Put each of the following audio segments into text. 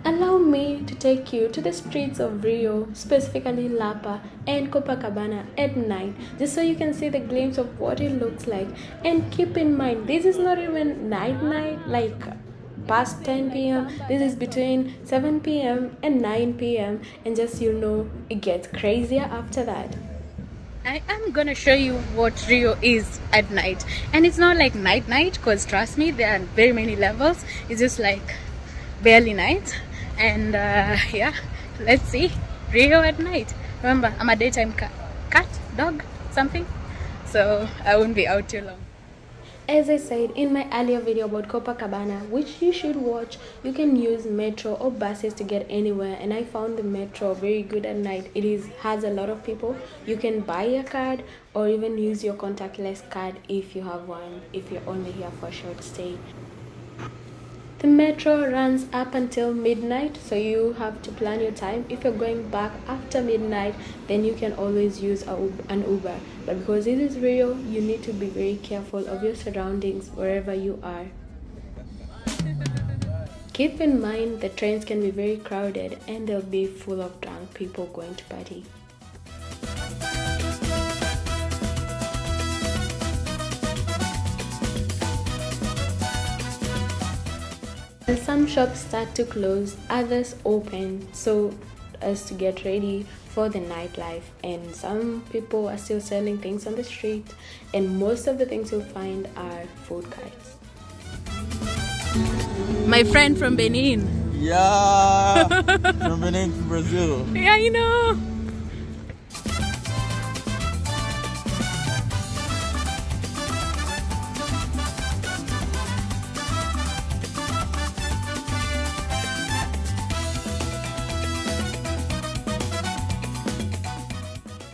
Allow me to take you to the streets of Rio, specifically Lapa and Copacabana at night, just so you can see the glimpse of what it looks like. And keep in mind, this is not even night, like past 10 p.m. This is between 7 p.m. and 9 p.m. And just it gets crazier after that. I am gonna show you what Rio is at night, and it's not like night because trust me, there are very many levels. It's just like barely night. And yeah, let's see Rio at night. Remember, I'm a daytime cat, dog, something, so I won't be out too long. As I said in my earlier video about Copacabana, which you should watch, you can use metro or buses to get anywhere, and I found the metro very good at night. Has a lot of people. You can buy a card or even use your contactless card if you have one, if you're only here for a short stay. The metro runs up until midnight, so you have to plan your time. If you're going back after midnight, then you can always use an Uber. But because this is Rio, you need to be very careful of your surroundings wherever you are. Keep in mind the trains can be very crowded and they'll be full of drunk people going to party. Some shops start to close, others open, so as to get ready for the nightlife. And some people are still selling things on the street, and most of the things you'll find are food carts. My friend from Benin. Yeah, from Benin to Brazil. Yeah, you know.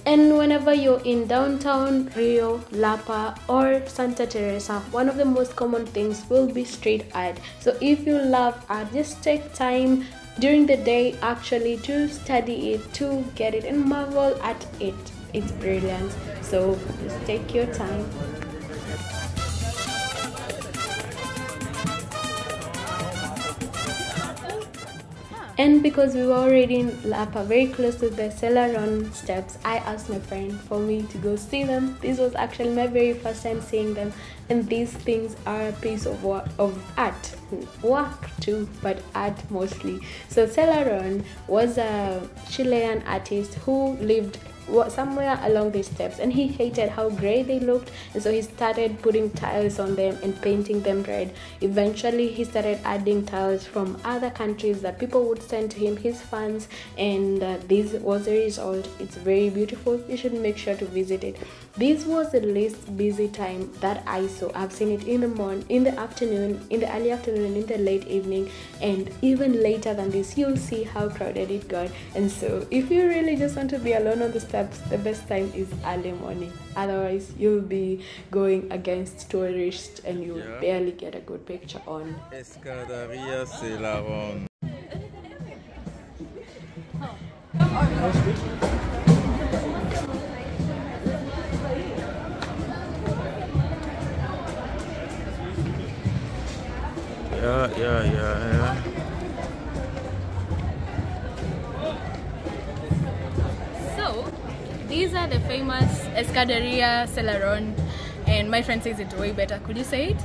And whenever you're in downtown Rio, Lapa or Santa Teresa, one of the most common things will be street art. So if you love art, just take time during the day actually to study it, to get it and marvel at it. It's brilliant. So just take your time. And because we were already in Lapa, very close to the Celeron steps, I asked my friend for me to go see them. This was actually my very first time seeing them, and these things are a piece of art, work too, but art mostly. So Celeron was a Chilean artist who lived somewhere along these steps, and he hated how gray they looked, and so he started putting tiles on them and painting them red. Eventually he started adding tiles from other countries that people would send to him, his fans, and this was the result. It's very beautiful. You should make sure to visit it. This was the least busy time that I saw. I've seen it in the morning, in the afternoon, in the early afternoon, in the late evening, and even later than this. You'll see how crowded it got. And so if you really just want to be alone on the steps, the best time is early morning. Otherwise you'll be going against tourists and you'll barely get a good picture on. Escadaria Celaron. Yeah. So these are the famous Escadaria Celaron, and my friend says it way better. Could you say it?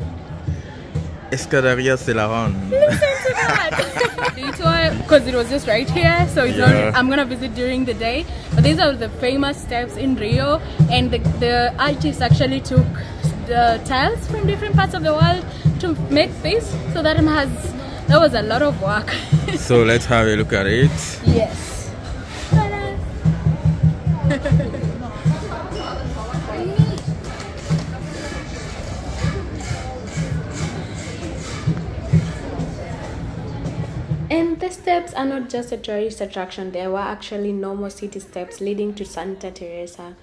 Escadaria Celaron. Listen to that. Detour, because it was just right here, so it's not, I'm gonna visit during the day. But these are the famous steps in Rio, and the artists actually took the tiles from different parts of the world to make this. So that was a lot of work. So let's have a look at it. Yes. And the steps are not just a tourist attraction. There were actually normal city steps leading to Santa Teresa.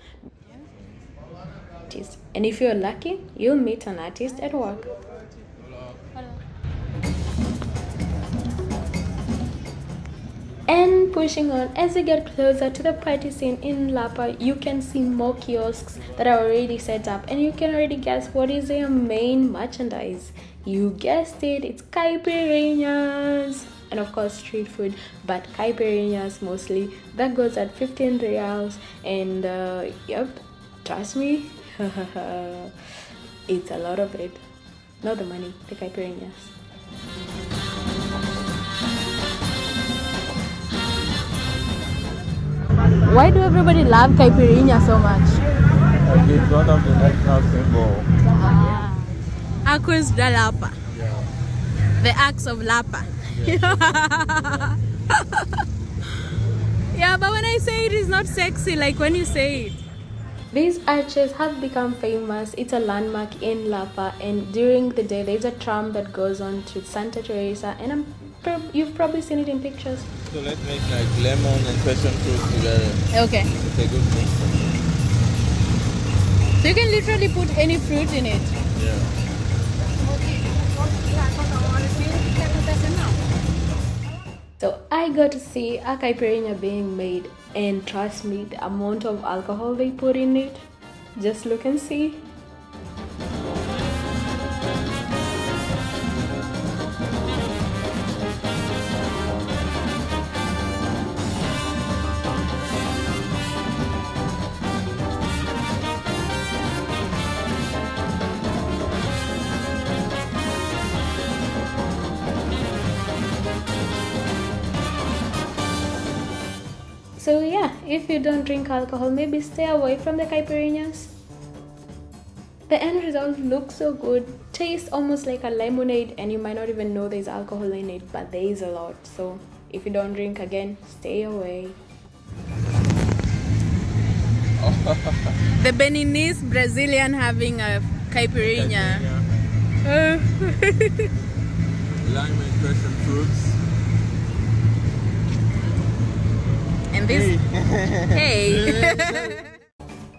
And if you're lucky, you'll meet an artist at work. And pushing on, as you get closer to the party scene in Lapa, you can see more kiosks that are already set up, and you can already guess what is their main merchandise. You guessed it, it's caipirinhas. and of course street food, but caipirinhas mostly. That goes at 15 reals, and yep, trust me, it's a lot of it. Not the money, the caipirinhas. Why do everybody love caipirinha so much? It's one of the national symbol. Aquas de Lapa. Yeah. The axe of Lapa. Yeah. Yeah, but when I say it, it's not sexy like when you say it. These arches have become famous. It's a landmark in Lapa, and during the day there's a tram that goes on to Santa Teresa, and you've probably seen it in pictures. So let's make like lemon and passion fruit together. Okay. It's a good mix. So you can literally put any fruit in it. Yeah. So I got to see a caipirinha being made, and trust me, the amount of alcohol they put in it, just look and see. So yeah, if you don't drink alcohol, maybe stay away from the caipirinhas. The end result looks so good, tastes almost like a lemonade, and you might not even know there's alcohol in it, but there is a lot. So if you don't drink, again, stay away. The Beninese Brazilian having a caipirinha. Lime and passion fruits. And this, hey.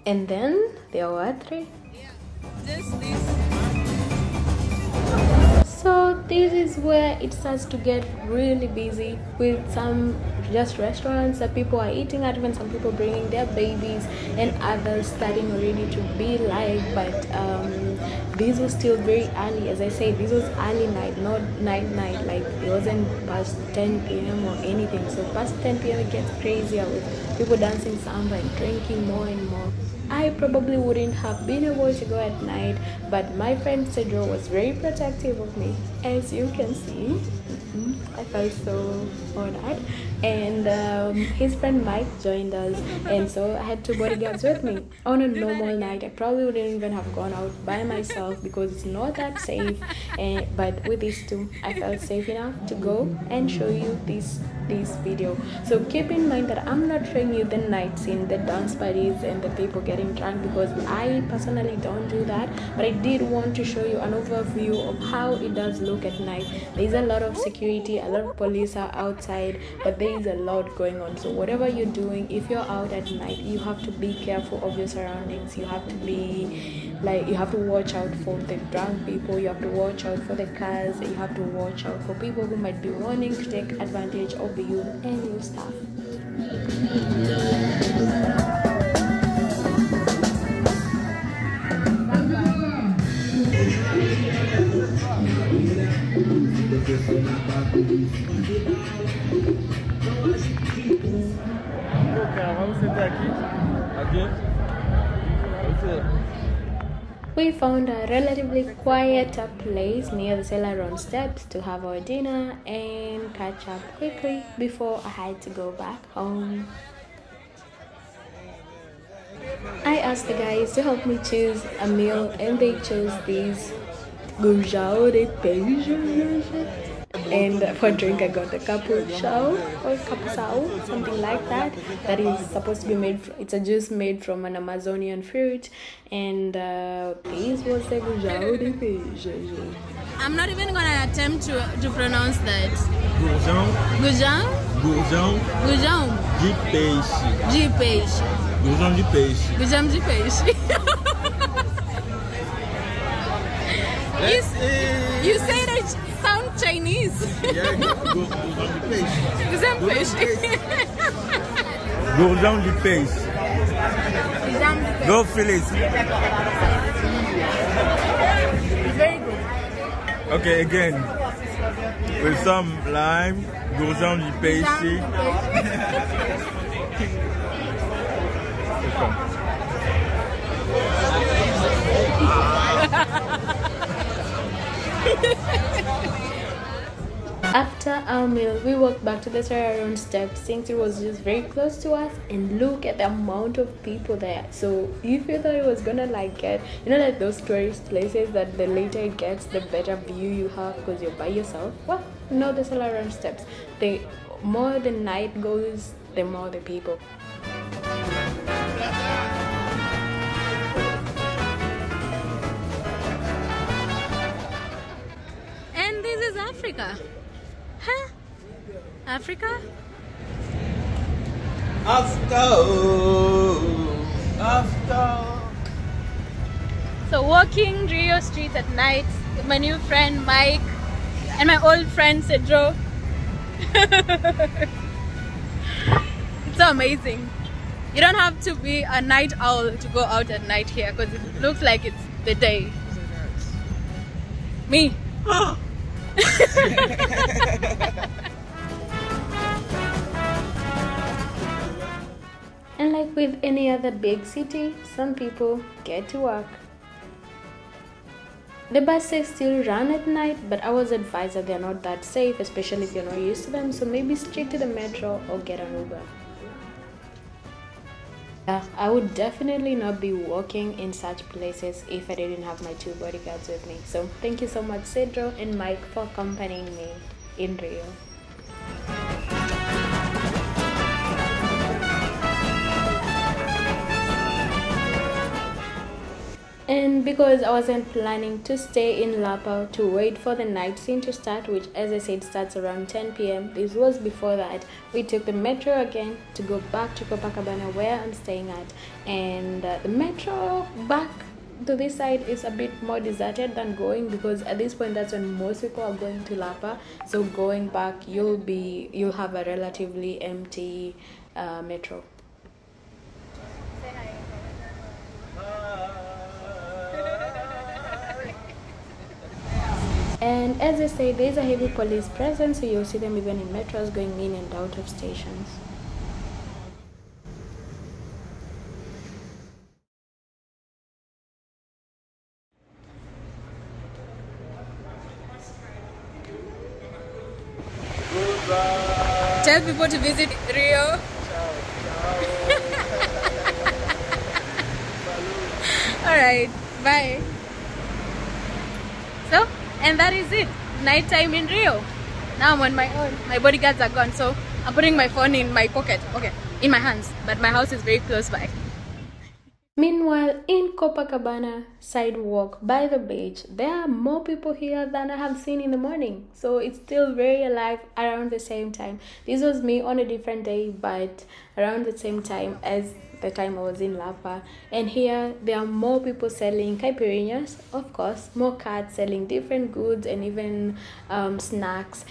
And then the other. Yeah, just this. So this is where it starts to get really busy, with some just restaurants that people are eating at, even some people bringing their babies, and others starting already to be live. But this was still very early. As I said, this was early night, not night, like it wasn't past 10 p.m. or anything. So past 10 p.m. it gets crazier with people dancing samba and drinking more and more. I probably wouldn't have been able to go at night, but my friend Cedro was very protective of me, as you can see. I felt so honored, and his friend Mike joined us, and so I had two bodyguards with me. On a normal night, I probably wouldn't even have gone out by myself because it's not that safe, but with these two, I felt safe enough to go and show you this video. So keep in mind that I'm not showing you the night scene, the dance parties and the people getting drunk, because I personally don't do that, but I did want to show you an overview of how it does look at night. There's a lot of security, a lot of police are outside, but there is a lot going on. So whatever you're doing, if you're out at night, you have to be careful of your surroundings. You have to be you have to watch out for the drunk people, you have to watch out for the cars, you have to watch out for people who might be wanting to take advantage of you and your stuff. We found a relatively quieter place near the Celeron steps to have our dinner and catch up quickly before I had to go back home. I asked the guys to help me choose a meal, and they chose these goujão de peixe. And for drink I got the capuchão or capsau, something like that. That is supposed to be made it's a juice made from an Amazonian fruit, and this was the goujão de peixe. I'm not even gonna attempt to pronounce that. Goujão. Goujão? Goujão. Goujão. De peixe. De peixe. Goujão de peixe. Goujão de peixe. You say that sound Chinese. Yeah, goujão de peixe. Goujão de peixe. Goujão de peixe. Go Phyllis. It's very good. Okay, again, with some lime, Gozão de peixe. After our meal, we walked back to the Sararon steps since it was just very close to us, and look at the amount of people there. So if you thought it was gonna like get, like those tourist places that the later it gets, the better view you have because you're by yourself. Well, no, the Sararon steps. The more the night goes, the more the people. And this is Africa. Huh? Africa? After. So walking Rio streets at night with my new friend Mike and my old friend Cedro. It's so amazing. You don't have to be a night owl to go out at night here because it looks like it's the day. Me. And like with any other big city, some people get to work. The buses still run at night, but I was advised that they're not that safe, especially if you're not used to them, so maybe stick to the metro or get an Uber. I would definitely not be walking in such places if I didn't have my 2 bodyguards with me. So thank you so much Cedro and Mike for accompanying me in Rio. And because I wasn't planning to stay in Lapa to wait for the night scene to start, which as I said starts around 10 p.m. This was before that. We took the metro again to go back to Copacabana where I'm staying at. And the metro back to this side is a bit more deserted than going, because at this point that's when most people are going to Lapa. So going back you'll have a relatively empty metro. And as I say, there's a heavy police presence, so you'll see them even in metros going in and out of stations. Tell people to visit Rio. Alright, bye. So, and that is it. Nighttime in Rio. Now I'm on my own. My bodyguards are gone, so I'm putting my phone in my pocket. Okay, in my hands. But my house is very close by. Meanwhile, in Copacabana sidewalk by the beach, there are more people here than I have seen in the morning. So it's still very alive around the same time. This was me on a different day, but around the same time as the time I was in Lapa. And here there are more people selling caipirinhas, of course, more carts selling different goods and even snacks.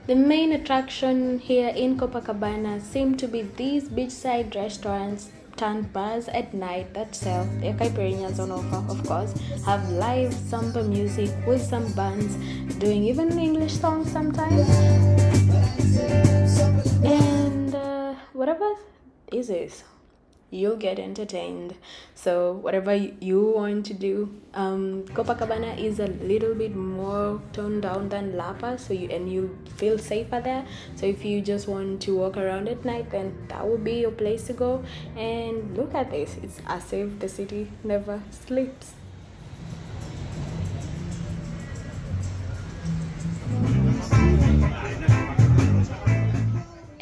The main attraction here in Copacabana seem to be these beachside restaurants turned bars at night that sell their caipirinhas on offer, of course, have live samba music with some bands doing even English songs sometimes. And whatever is this, you'll get entertained. So whatever you want to do, Copacabana is a little bit more toned down than Lapa, so you feel safer there. So if you just want to walk around at night, then that would be your place to go. And look at this, it's as if the city never sleeps.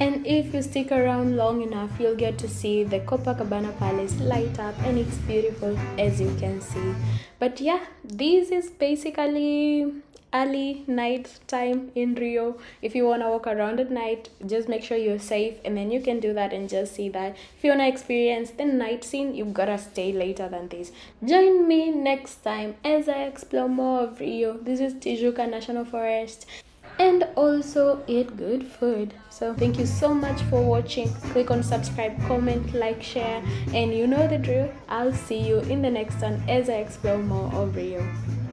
And if you stick around long enough, you'll get to see the Copacabana Palace light up, and it's beautiful as you can see. But yeah, this is basically early night time in Rio. If you want to walk around at night, just make sure you're safe, and then you can do that and just see that. If you want to experience the night scene, you've got to stay later than this. Join me next time as I explore more of Rio. This is Tijuca National Forest. and also eat good food. So thank you so much for watching. Click on subscribe, comment, like, share, and you know the drill. I'll see you in the next one as I explore more of Rio.